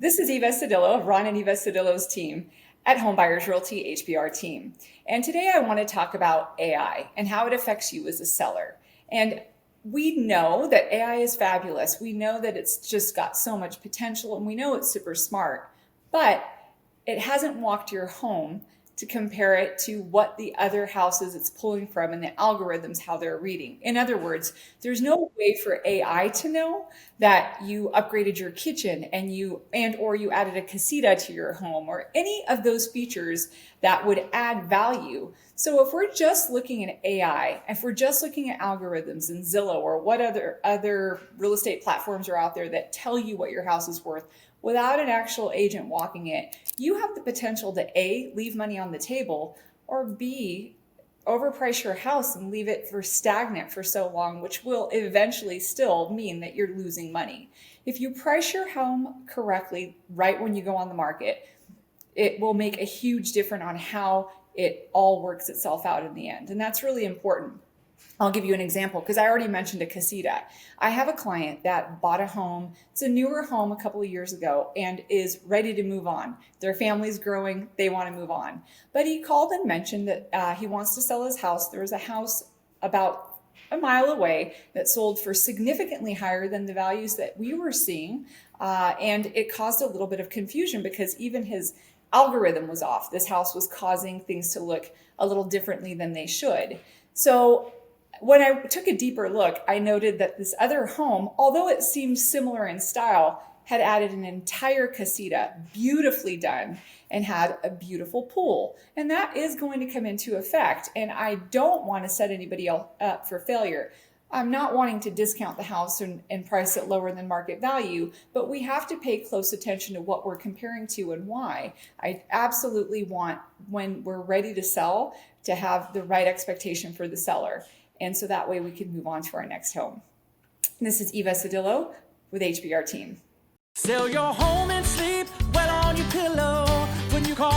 This is Eva Cedillo of Ron and Eva Cedillo's team at Home Buyers Realty HBR team. And today I want to talk about AI and how it affects you as a seller. And we know that AI is fabulous. We know that it's just got so much potential, and we know it's super smart, but it hasn't walked your home to compare it to what the other houses it's pulling from and the algorithms, how they're reading. In other words, there's no way for AI to know that you upgraded your kitchen or you added a casita to your home or any of those features that would add value. So if we're just looking at AI, if we're just looking at algorithms in Zillow or what other real estate platforms are out there that tell you what your house is worth, without an actual agent walking it, you have the potential to A, leave money on the table, or B, overprice your house and leave it for stagnant for so long, which will eventually still mean that you're losing money. If you price your home correctly right when you go on the market, it will make a huge difference on how it all works itself out in the end. And that's really important. I'll give you an example because I already mentioned a casita. I have a client that bought a home. It's a newer home a couple of years ago and is ready to move on. Their family's growing. They want to move on. But he called and mentioned that he wants to sell his house. There was a house about a mile away that sold for significantly higher than the values that we were seeing. And it caused a little bit of confusion because even his algorithm was off. This house was causing things to look a little differently than they should. So when I took a deeper look, I noted that this other home, although it seemed similar in style, had added an entire casita, beautifully done, and had a beautiful pool. And that is going to come into effect. And I don't want to set anybody else up for failure. I'm not wanting to discount the house and price it lower than market value, but we have to pay close attention to what we're comparing to and why. I absolutely want, when we're ready to sell, to have the right expectation for the seller. And so that way we can move on to our next home. And this is Eva Cedillo with HBR team. Sell your home and sleep well on your pillow when you call